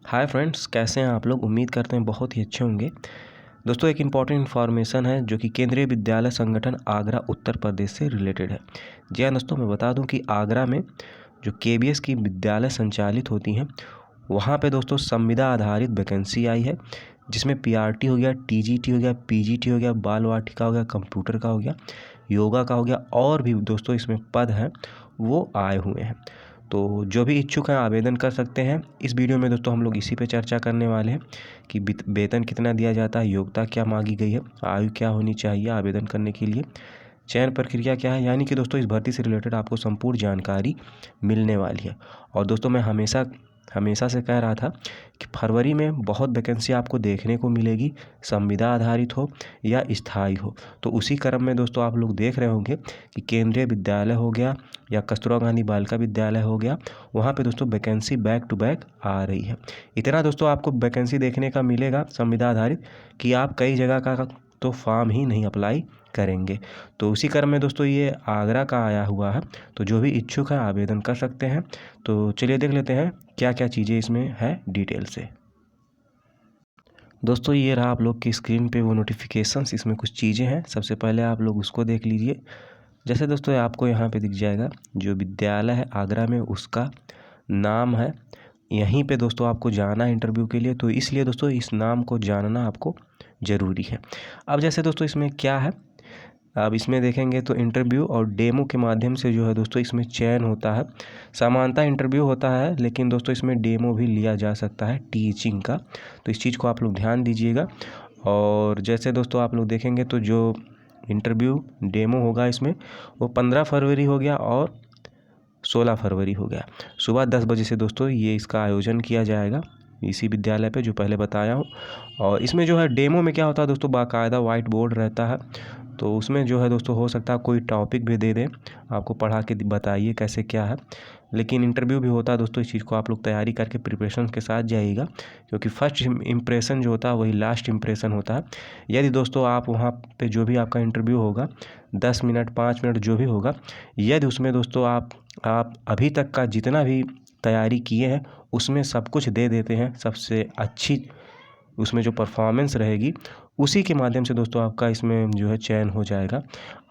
Hi friends, कैसे हैं आप लोग। उम्मीद करते हैं बहुत ही अच्छे होंगे। दोस्तों, एक इम्पॉर्टेंट इन्फॉर्मेशन है जो कि केंद्रीय विद्यालय संगठन आगरा उत्तर प्रदेश से रिलेटेड है। जी हाँ दोस्तों, मैं बता दूं कि आगरा में जो केबीएस की विद्यालय संचालित होती हैं वहाँ पे दोस्तों संविदा आधारित वैकेंसी आई है, जिसमें पीआरटी हो गया, टीजीटी हो गया, पीजीटी हो गया, बाल वाटिका हो गया, कंप्यूटर का हो गया, योगा का हो गया और भी दोस्तों इसमें पद हैं वो आए हुए हैं। तो जो भी इच्छुक हैं आवेदन कर सकते हैं। इस वीडियो में दोस्तों हम लोग इसी पे चर्चा करने वाले हैं कि वेतन कितना दिया जाता है, योग्यता क्या मांगी गई है, आयु क्या होनी चाहिए आवेदन करने के लिए, चयन प्रक्रिया क्या है। यानी कि दोस्तों इस भर्ती से रिलेटेड आपको संपूर्ण जानकारी मिलने वाली है। और दोस्तों मैं हमेशा से कह रहा था कि फरवरी में बहुत वैकेंसी आपको देखने को मिलेगी, संविदा आधारित हो या स्थायी हो। तो उसी क्रम में दोस्तों आप लोग देख रहे होंगे कि केंद्रीय विद्यालय हो गया या कस्तूरबा गांधी बालिका विद्यालय हो गया, वहाँ पे दोस्तों वैकेंसी बैक टू बैक आ रही है। इतना दोस्तों आपको वैकेंसी देखने का मिलेगा संविदा आधारित कि आप कई जगह का तो फॉर्म ही नहीं अप्लाई करेंगे। तो उसी क्रम में दोस्तों ये आगरा का आया हुआ है, तो जो भी इच्छुक है आवेदन कर सकते हैं। तो चलिए देख लेते हैं क्या क्या चीज़ें इसमें है डिटेल से। दोस्तों ये रहा आप लोग की स्क्रीन पे वो नोटिफिकेशंस, इसमें कुछ चीज़ें हैं। सबसे पहले आप लोग उसको देख लीजिए। जैसे दोस्तों आपको यहाँ पे दिख जाएगा जो विद्यालय है आगरा में, उसका नाम है। यहीं पे दोस्तों आपको जाना है इंटरव्यू के लिए, तो इसलिए दोस्तों इस नाम को जानना आपको ज़रूरी है। अब जैसे दोस्तों इसमें क्या है, अब इसमें देखेंगे तो इंटरव्यू और डेमो के माध्यम से जो है दोस्तों इसमें चयन होता है। सामान्यतः इंटरव्यू होता है, लेकिन दोस्तों इसमें डेमो भी लिया जा सकता है टीचिंग का। तो इस चीज़ को आप लोग ध्यान दीजिएगा। और जैसे दोस्तों आप लोग देखेंगे तो जो इंटरव्यू डेमो होगा इसमें वो 15 फरवरी हो गया और 16 फरवरी हो गया। सुबह 10 बजे से दोस्तों ये इसका आयोजन किया जाएगा इसी विद्यालय पे जो पहले बताया हूँ। और इसमें जो है डेमो में क्या होता है दोस्तों, बाकायदा वाइट बोर्ड रहता है। तो उसमें जो है दोस्तों हो सकता है कोई टॉपिक भी दे दें, आपको पढ़ा के बताइए कैसे क्या है। लेकिन इंटरव्यू भी होता है दोस्तों, इस चीज़ को आप लोग तैयारी करके प्रिपरेशन के साथ जाइएगा, क्योंकि फर्स्ट इम्प्रेशन जो होता है वही लास्ट इम्प्रेशन होता है। यदि दोस्तों आप वहाँ पे जो भी आपका इंटरव्यू होगा 10 मिनट 5 मिनट जो भी होगा, यदि उसमें दोस्तों आप अभी तक का जितना भी तैयारी किए हैं उसमें सब कुछ दे देते हैं, सबसे अच्छी उसमें जो परफॉर्मेंस रहेगी उसी के माध्यम से दोस्तों आपका इसमें जो है चयन हो जाएगा।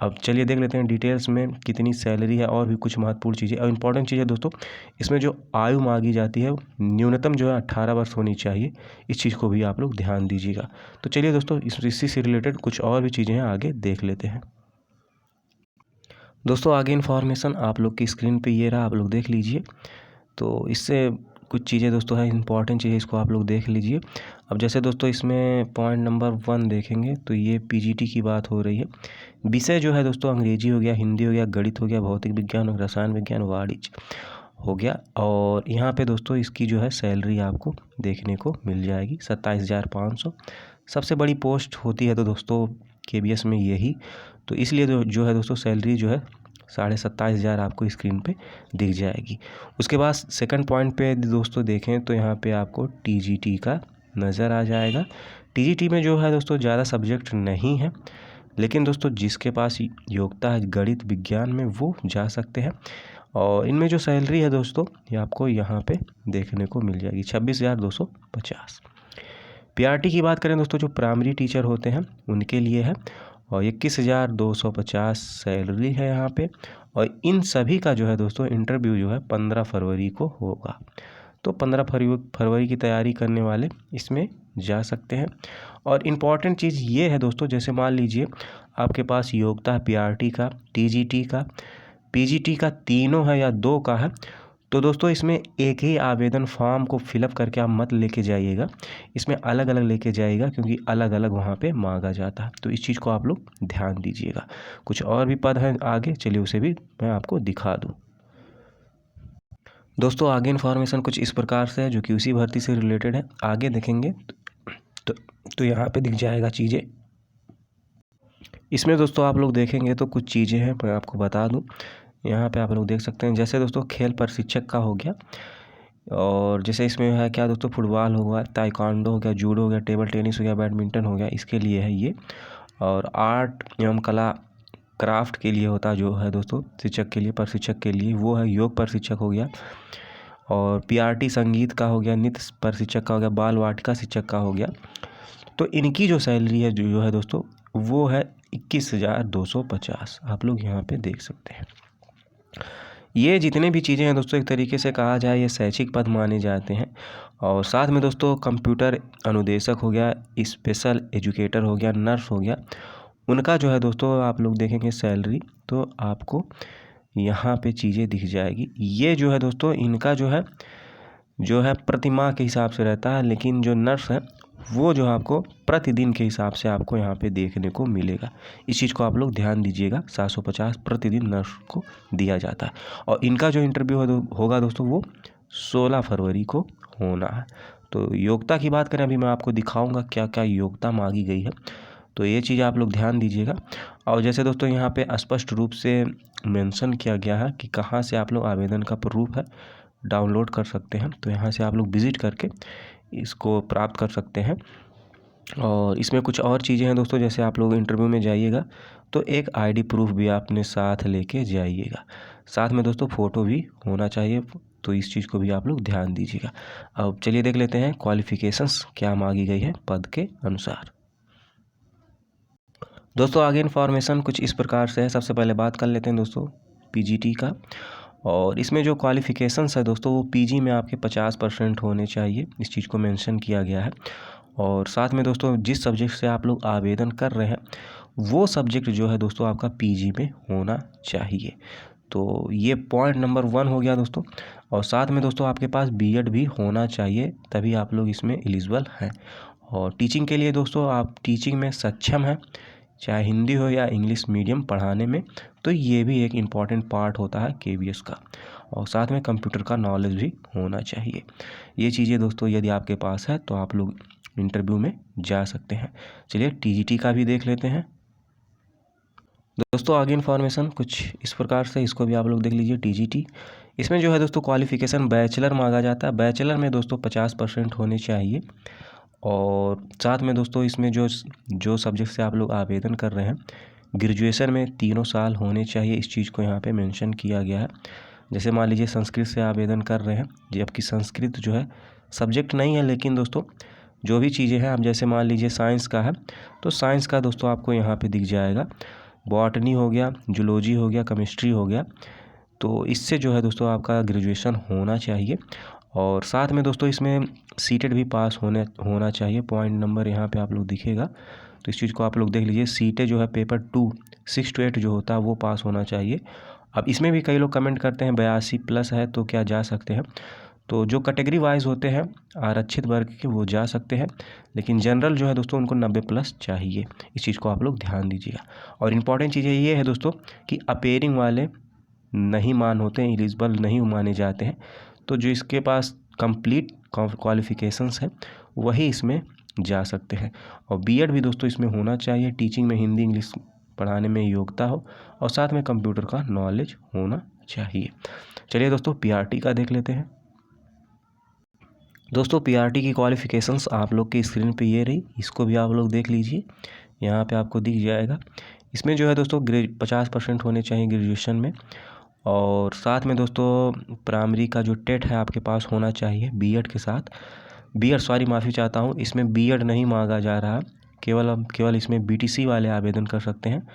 अब चलिए देख लेते हैं डिटेल्स में कितनी सैलरी है और भी कुछ महत्वपूर्ण चीज़ें और इम्पॉर्टेंट चीज़ है दोस्तों। इसमें जो आयु मांगी जाती है न्यूनतम जो है 18 वर्ष होनी चाहिए। इस चीज़ को भी आप लोग ध्यान दीजिएगा। तो चलिए दोस्तों इसी से रिलेटेड कुछ और भी चीज़ें हैं, आगे देख लेते हैं। दोस्तों आगे इन्फॉर्मेशन आप लोग की स्क्रीन पे ये रहा, आप लोग देख लीजिए। तो इससे कुछ चीज़ें दोस्तों है इंपॉर्टेंट चीज़ें, इसको आप लोग देख लीजिए। अब जैसे दोस्तों इसमें पॉइंट नंबर 1 देखेंगे तो ये पीजीटी की बात हो रही है। विषय जो है दोस्तों अंग्रेजी हो गया, हिंदी हो गया, गणित हो गया, भौतिक विज्ञान और रसायन विज्ञान, वाणिज्य हो गया। और यहाँ पे दोस्तों इसकी जो है सैलरी आपको देखने को मिल जाएगी 27,500। सबसे बड़ी पोस्ट होती है तो दोस्तों केबीएस में यही, तो इसलिए जो है दोस्तों सैलरी जो है 27,500 आपको स्क्रीन पे दिख जाएगी। उसके बाद सेकंड पॉइंट पे दोस्तों देखें तो यहाँ पे आपको टीजीटी का नज़र आ जाएगा। टीजीटी में जो है दोस्तों ज़्यादा सब्जेक्ट नहीं है, लेकिन दोस्तों जिसके पास योग्यता है गणित विज्ञान में वो जा सकते हैं। और इनमें जो सैलरी है दोस्तों ये आपको यहाँ पे देखने को मिल जाएगी 26,250। पीआरटी की बात करें दोस्तों, जो प्राइमरी टीचर होते हैं उनके लिए है और 21,250 सैलरी है यहाँ पे। और इन सभी का जो है दोस्तों इंटरव्यू जो है 15 फरवरी को होगा। तो 15 फरवरी की तैयारी करने वाले इसमें जा सकते हैं। और इम्पॉर्टेंट चीज़ ये है दोस्तों, जैसे मान लीजिए आपके पास योग्यता है पीआरटी का, टीजीटी का, पीजीटी का, तीनों है या 2 का है, तो दोस्तों इसमें एक ही आवेदन फॉर्म को फिलअप करके आप मत लेके जाइएगा, इसमें अलग अलग लेके जाइएगा, क्योंकि अलग अलग वहाँ पे मांगा जाता है। तो इस चीज़ को आप लोग ध्यान दीजिएगा। कुछ और भी पद हैं आगे, चलिए उसे भी मैं आपको दिखा दूँ। दोस्तों आगे इन्फॉर्मेशन कुछ इस प्रकार से है जो कि उसी भर्ती से रिलेटेड है। आगे देखेंगे तो यहाँ पे दिख जाएगा चीज़ें। इसमें दोस्तों आप लोग देखेंगे तो कुछ चीज़ें हैं, मैं आपको बता दूँ। यहाँ पे आप लोग देख सकते हैं, जैसे दोस्तों खेल प्रशिक्षक का हो गया, और जैसे इसमें है क्या दोस्तों, फुटबॉल हो गया, ताइक्वांडो हो गया, जूडो हो गया, टेबल टेनिस हो गया, बैडमिंटन हो गया, इसके लिए है ये। और आर्ट एवं कला क्राफ्ट के लिए होता जो है दोस्तों शिक्षक के लिए, प्रशिक्षक के लिए वो है योग प्रशिक्षक हो गया। और पीआरटी संगीत का हो गया, नृत्य प्रशिक्षक का हो गया, बाल वाटिका शिक्षक का हो गया। तो इनकी जो सैलरी है जो है दोस्तों वो है 21,250। आप लोग यहाँ पे देख सकते हैं। ये जितने भी चीज़ें हैं दोस्तों एक तरीके से कहा जाए ये शैक्षिक पद माने जाते हैं। और साथ में दोस्तों कंप्यूटर अनुदेशक हो गया, स्पेशल एजुकेटर हो गया, नर्स हो गया, उनका जो है दोस्तों आप लोग देखेंगे सैलरी तो आपको यहाँ पे चीज़ें दिख जाएगी। ये जो है दोस्तों इनका जो है प्रतिमाह के हिसाब से रहता है, लेकिन जो नर्स है वो जो आपको प्रतिदिन के हिसाब से आपको यहाँ पे देखने को मिलेगा। इस चीज़ को आप लोग ध्यान दीजिएगा। 750 प्रतिदिन नर्स को दिया जाता है। और इनका जो इंटरव्यू होगा दोस्तों वो 16 फरवरी को होना है। तो योग्यता की बात करें, अभी मैं आपको दिखाऊंगा क्या क्या योग्यता मांगी गई है, तो ये चीज़ आप लोग ध्यान दीजिएगा। और जैसे दोस्तों यहाँ पे स्पष्ट रूप से मेंशन किया गया है कि कहाँ से आप लोग आवेदन का प्रूफ है डाउनलोड कर सकते हैं, तो यहाँ से आप लोग विज़िट करके इसको प्राप्त कर सकते हैं। और इसमें कुछ और चीज़ें हैं दोस्तों, जैसे आप लोग इंटरव्यू में जाइएगा तो एक आईडी प्रूफ भी आपने साथ लेके जाइएगा। साथ में दोस्तों फ़ोटो भी होना चाहिए, तो इस चीज़ को भी आप लोग ध्यान दीजिएगा। अब चलिए देख लेते हैं क्वालिफ़िकेशंस क्या मांगी गई है पद के अनुसार। दोस्तों आगे इन्फॉर्मेशन कुछ इस प्रकार से है। सबसे पहले बात कर लेते हैं दोस्तों पीजीटी का। और इसमें जो क्वालिफ़िकेशंस है दोस्तों वो पीजी में आपके 50% होने चाहिए, इस चीज़ को मेंशन किया गया है। और साथ में दोस्तों जिस सब्जेक्ट से आप लोग आवेदन कर रहे हैं वो सब्जेक्ट जो है दोस्तों आपका पीजी में होना चाहिए। तो ये पॉइंट नंबर 1 हो गया दोस्तों। और साथ में दोस्तों आपके पास बीएड भी होना चाहिए, तभी आप लोग इसमें एलिजिबल हैं। और टीचिंग के लिए दोस्तों आप टीचिंग में सक्षम हैं, चाहे हिंदी हो या इंग्लिश मीडियम पढ़ाने में, तो ये भी एक इम्पॉर्टेंट पार्ट होता है केवीएस का। और साथ में कंप्यूटर का नॉलेज भी होना चाहिए। ये चीज़ें दोस्तों यदि आपके पास है तो आप लोग इंटरव्यू में जा सकते हैं। चलिए टीजीटी का भी देख लेते हैं। दोस्तों आगे इन्फॉर्मेशन कुछ इस प्रकार से, इसको भी आप लोग देख लीजिए। टीजीटी इसमें जो है दोस्तों क्वालिफ़िकेशन बैचलर मांगा जाता है। बैचलर में दोस्तों 50% होने चाहिए। और साथ में दोस्तों इसमें जो सब्जेक्ट से आप लोग आवेदन कर रहे हैं ग्रेजुएशन में 3 साल होने चाहिए, इस चीज़ को यहाँ पे मेंशन किया गया है। जैसे मान लीजिए संस्कृत से आवेदन कर रहे हैं, जबकि संस्कृत जो है सब्जेक्ट नहीं है, लेकिन दोस्तों जो भी चीज़ें हैं, अब जैसे मान लीजिए साइंस का है तो साइंस का दोस्तों आपको यहाँ पे दिख जाएगा। बॉटनी हो गया, जूलॉजी हो गया, केमिस्ट्री हो गया, तो इससे जो है दोस्तों आपका ग्रेजुएशन होना चाहिए। और साथ में दोस्तों इसमें सीटेट भी पास होना चाहिए। पॉइंट नंबर यहाँ पे आप लोग दिखेगा, तो इस चीज़ को आप लोग देख लीजिए। सीटेट जो है पेपर 2 6 to 8 जो होता है वो पास होना चाहिए। अब इसमें भी कई लोग कमेंट करते हैं 82+ है तो क्या जा सकते हैं, तो जो कैटेगरी वाइज होते हैं आरक्षित वर्ग के वो जा सकते हैं, लेकिन जनरल जो है दोस्तों उनको 90+ चाहिए। इस चीज़ को आप लोग ध्यान दीजिएगा। और इम्पॉर्टेंट चीज़ें ये है दोस्तों कि अपेयरिंग वाले नहीं होते हैं, एलिजिबल नहीं माने जाते हैं। तो जो इसके पास कंप्लीट क्वालिफ़िकेशंस है वही इसमें जा सकते हैं। और बीएड भी दोस्तों इसमें होना चाहिए। टीचिंग में हिंदी इंग्लिश पढ़ाने में योग्यता हो और साथ में कंप्यूटर का नॉलेज होना चाहिए। चलिए दोस्तों पीआरटी का देख लेते हैं। दोस्तों पीआरटी की क्वालिफ़िकेशंस आप लोग की स्क्रीन पे ये रही, इसको भी आप लोग देख लीजिए, यहाँ पे आपको दिख जाएगा। इसमें जो है दोस्तों 50% होने चाहिए ग्रेजुएशन में। और साथ में दोस्तों प्राइमरी का जो टेट है आपके पास होना चाहिए बीएड के साथ। माफ़ी चाहता हूँ, इसमें बीएड नहीं मांगा जा रहा, केवल इसमें बीटीसी वाले आवेदन कर सकते हैं।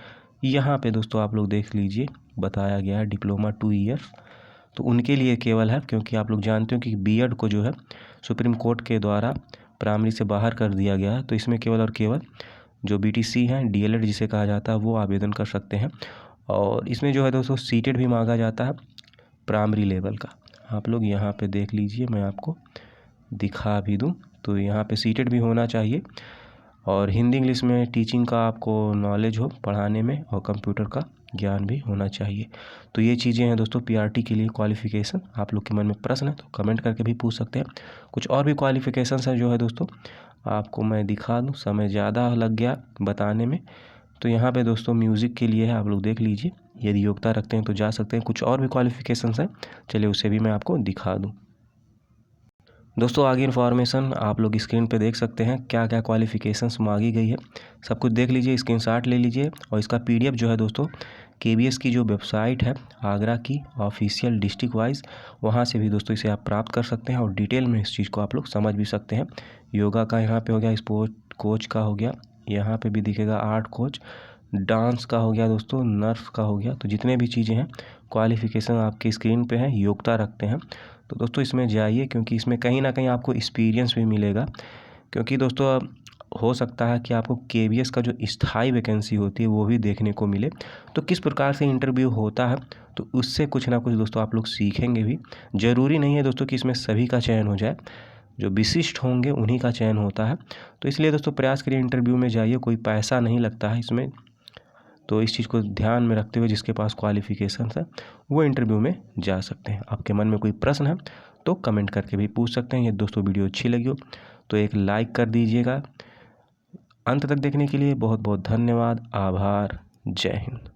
यहाँ पे दोस्तों आप लोग देख लीजिए बताया गया है डिप्लोमा 2 ईयर्स, तो उनके लिए केवल है, क्योंकि आप लोग जानते हो कि बीएड को जो है सुप्रीम कोर्ट के द्वारा प्राइमरी से बाहर कर दिया गया है। तो इसमें केवल और केवल जो बीटीसी हैं, डीएलएड जिसे कहा जाता है, वो आवेदन कर सकते हैं। और इसमें जो है दोस्तों सीटेट भी मांगा जाता है प्राइमरी लेवल का। आप लोग यहाँ पे देख लीजिए, मैं आपको दिखा भी दूँ तो यहाँ पे सीटेट भी होना चाहिए। और हिंदी इंग्लिश में टीचिंग का आपको नॉलेज हो पढ़ाने में, और कंप्यूटर का ज्ञान भी होना चाहिए। तो ये चीज़ें हैं दोस्तों पीआरटी के लिए क्वालिफ़िकेशन। आप लोग के मन में प्रश्न है तो कमेंट करके भी पूछ सकते हैं। कुछ और भी क्वालिफ़िकेशंस हैं जो है दोस्तों आपको मैं दिखा दूँ, समय ज़्यादा लग गया बताने में। तो यहाँ पे दोस्तों म्यूज़िक के लिए है, आप लोग देख लीजिए, यदि योग्यता रखते हैं तो जा सकते हैं। कुछ और भी क्वालिफ़िकेशंस हैं, चलिए उसे भी मैं आपको दिखा दूँ। दोस्तों आगे इन्फॉर्मेशन आप लोग स्क्रीन पे देख सकते हैं, क्या क्या क्वालिफ़िकेशंस मांगी गई है, सब कुछ देख लीजिए, स्क्रीनशॉट ले लीजिए। और इसका पीडीएफ जो है दोस्तों KBS की जो वेबसाइट है आगरा की ऑफिशियल डिस्ट्रिक्ट वाइज, वहाँ से भी दोस्तों इसे आप प्राप्त कर सकते हैं और डिटेल में इस चीज़ को आप लोग समझ भी सकते हैं। योगा का यहाँ पे हो गया, स्पोर्ट कोच का हो गया, यहाँ पे भी दिखेगा आर्ट कोच, डांस का हो गया दोस्तों, नर्स का हो गया। तो जितने भी चीज़ें हैं क्वालिफ़िकेशन आपकी स्क्रीन पे है, योग्यता रखते हैं। तो दोस्तों इसमें जाइए, क्योंकि इसमें कहीं ना कहीं आपको एक्सपीरियंस भी मिलेगा। क्योंकि दोस्तों हो सकता है कि आपको KBS का जो स्थायी वैकेंसी होती है वो भी देखने को मिले, तो किस प्रकार से इंटरव्यू होता है तो उससे कुछ ना कुछ दोस्तों आप लोग सीखेंगे भी। ज़रूरी नहीं है दोस्तों कि इसमें सभी का चयन हो जाए, जो विशिष्ट होंगे उन्हीं का चयन होता है। तो इसलिए दोस्तों प्रयास करिए, इंटरव्यू में जाइए, कोई पैसा नहीं लगता है इसमें। तो इस चीज़ को ध्यान में रखते हुए जिसके पास क्वालिफ़िकेशन है वो इंटरव्यू में जा सकते हैं। आपके मन में कोई प्रश्न है तो कमेंट करके भी पूछ सकते हैं। ये दोस्तों वीडियो अच्छी लगी हो तो एक लाइक कर दीजिएगा। अंत तक देखने के लिए बहुत बहुत धन्यवाद, आभार, जय हिंद।